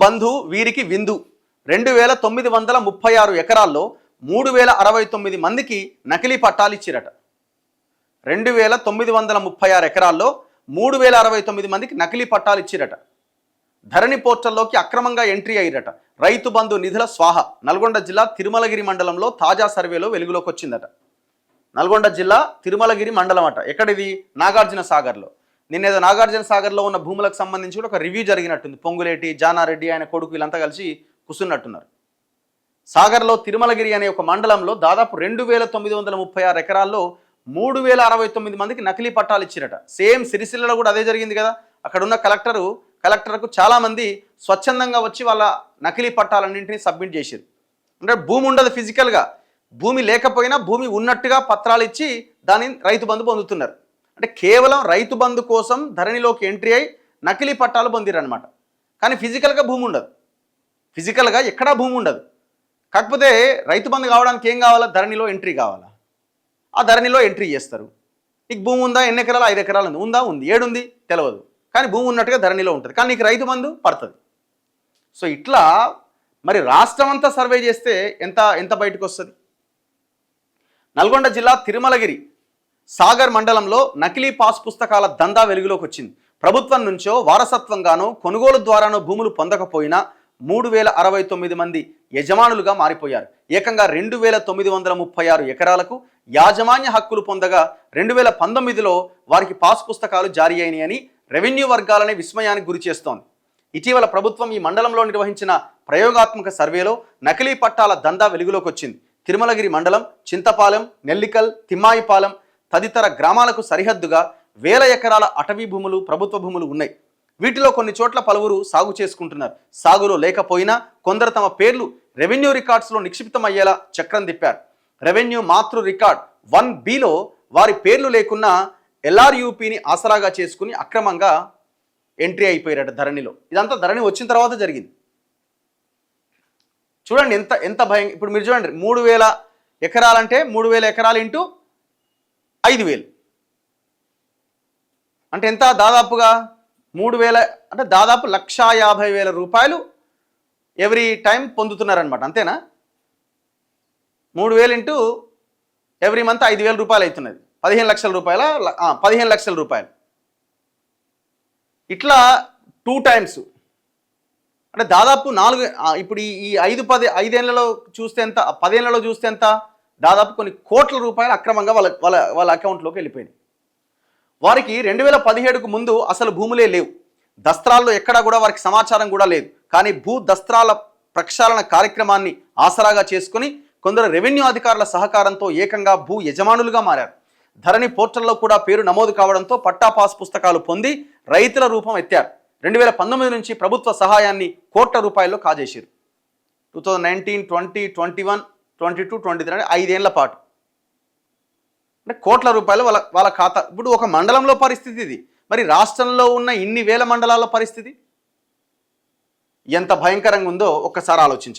బంధు వీరికి విందు 2936 ఎకరాల్లో 3069 మందికి నకిలీ పట్టాలు ఇచ్చిరట. 2936 ఎకరాల్లో 3069 మందికి నకిలీ పట్టాలు ఇచ్చిరట. ధరణి పోర్టల్లోకి అక్రమంగా ఎంట్రీ అయ్యిరట. రైతు బంధు నిధుల స్వాహ. నల్గొండ జిల్లా తిరుమలగిరి మండలంలో తాజా సర్వేలో వెలుగులోకి వచ్చిందట. నల్గొండ జిల్లా తిరుమలగిరి మండలం అట. ఎక్కడిది? నాగార్జున సాగర్లో. నిన్నేదో నాగార్జున సాగర్లో ఉన్న భూములకు సంబంధించి కూడా ఒక రివ్యూ జరిగినట్టుంది. పొంగులేటి, జానారెడ్డి, ఆయన కొడుకు వీళ్ళంతా కలిసి కూర్చున్నట్టున్నారు. సాగర్లో తిరుమలగిరి అనే ఒక మండలంలో దాదాపు 2936 ఎకరాల్లో 3069 మందికి నకిలీ పట్టాలు ఇచ్చిరట. సేమ్ సిరిసిల్లలో కూడా అదే జరిగింది కదా. అక్కడ ఉన్న కలెక్టర్కు చాలామంది స్వచ్ఛందంగా వచ్చి వాళ్ళ నకిలీ పట్టాలన్నింటినీ సబ్మిట్ చేశారు. అంటే భూమి ఉండదు ఫిజికల్గా, భూమి లేకపోయినా భూమి ఉన్నట్టుగా పత్రాలు ఇచ్చి దానిని రైతు బంధు పొందుతున్నారు. అంటే కేవలం రైతు బంధు కోసం ధరణిలోకి ఎంట్రీ అయి నకిలీ పట్టాలు పొందిరనమాట. కానీ ఫిజికల్గా భూమి ఉండదు, ఫిజికల్గా ఎక్కడా భూమి ఉండదు. కాకపోతే రైతు బంధు కావడానికి ఏం కావాలా? ధరణిలో ఎంట్రీ కావాలా. ఆ ధరణిలో ఎంట్రీ చేస్తారు. నీకు భూమి ఉందా? ఎన్ని ఎకరాలు? 5 ఎకరాలు ఉంది. ఉందా? ఉంది. ఏడుంది? తెలియదు. కానీ భూమి ఉన్నట్టుగా ధరణిలో ఉంటుంది. కానీ నీకు రైతు బంధు పడుతుంది. సో ఇట్లా మరి రాష్ట్రం అంతా సర్వే చేస్తే ఎంత బయటకు వస్తుంది? నల్గొండ జిల్లా తిరుమలగిరి సాగర్ మండలంలో నకిలీ పాస్ పుస్తకాల దందా వెలుగులోకి వచ్చింది. ప్రభుత్వం నుంచో వారసత్వంగానో కొనుగోలు ద్వారానో భూములు పొందకపోయినా 3069 మంది యజమానులుగా మారిపోయారు. ఏకంగా 2936 ఎకరాలకు యాజమాన్య హక్కులు పొందగా 2019లో వారికి పాస్ పుస్తకాలు జారీ అయినాయని రెవెన్యూ వర్గాలనే విస్మయానికి గురి చేస్తోంది. ఇటీవల ప్రభుత్వం ఈ మండలంలో నిర్వహించిన ప్రయోగాత్మక సర్వేలో నకిలీ పట్టాల దందా వెలుగులోకి వచ్చింది. తిరుమలగిరి మండలం చింతపాలెం, నెల్లికల్, తిమ్మాయిపాలెం తదితర గ్రామాలకు సరిహద్దుగా 1000 ఎకరాల అటవీ భూములు, ప్రభుత్వ భూములు ఉన్నాయి. వీటిలో కొన్ని చోట్ల పలువురు సాగు చేసుకుంటున్నారు. సాగులో లేకపోయినా కొందరు తమ పేర్లు రెవెన్యూ రికార్డ్స్లో నిక్షిప్తమయ్యేలా చక్రం తిప్పారు. రెవెన్యూ మాతృ రికార్డ్ 1Bలో వారి పేర్లు లేకున్నా LRUPని ఆసరాగా చేసుకుని అక్రమంగా ఎంట్రీ అయిపోయారట ధరణిలో. ఇదంతా ధరణి వచ్చిన తర్వాత జరిగింది. చూడండి ఎంత భయం. ఇప్పుడు మీరు చూడండి, 3000 ఎకరాలంటే 3000 ఎకరాలు ఇంటూ 5000 అంటే ఎంత? దాదాపుగా 3000 అంటే దాదాపు 1,50,000 రూపాయలు ఎవ్రీ టైం పొందుతున్నారనమాట. అంతేనా? 3000 ఇంటూ ఎవ్రీ మంత్ 5,000 రూపాయలు అవుతున్నది. 15 లక్షల రూపాయల 15 లక్షల రూపాయలు. ఇట్లా 2 టైమ్స్ అంటే దాదాపు 4. ఇప్పుడు ఈ 5-10 చూస్తే ఎంత? 10 ఏళ్లలో చూస్తే ఎంత? దాదాపు కొన్ని కోట్ల రూపాయలు అక్రమంగా వాళ్ళ అకౌంట్లోకి వెళ్ళిపోయినాయి. వారికి 2017కు ముందు అసలు భూములే లేవు. దస్త్రాల్లో ఎక్కడా కూడా వారికి సమాచారం కూడా లేదు. కానీ భూ దస్త్రాల ప్రక్షాళన కార్యక్రమాన్ని ఆసరాగా చేసుకుని కొందరు రెవెన్యూ అధికారుల సహకారంతో ఏకంగా భూ యజమానులుగా మారారు. ధరణి పోర్టల్లో కూడా పేరు నమోదు కావడంతో పట్టా పాస్ పుస్తకాలు పొంది రైతుల రూపం ఎత్తారు. 2019 నుంచి ప్రభుత్వ సహాయాన్ని కోట్ల రూపాయల్లో కాజేశారు. 2019, 20, 21, 22, 23 అంటే 5 ఏళ్ల పాటు అంటే కోట్ల రూపాయలు వాళ్ళ ఖాతా. ఇప్పుడు ఒక మండలంలో పరిస్థితి ఇది. మరి రాష్ట్రంలో ఉన్న ఇన్ని వేల మండలాల పరిస్థితి ఎంత భయంకరంగా ఉందో ఒక్కసారి ఆలోచించండి.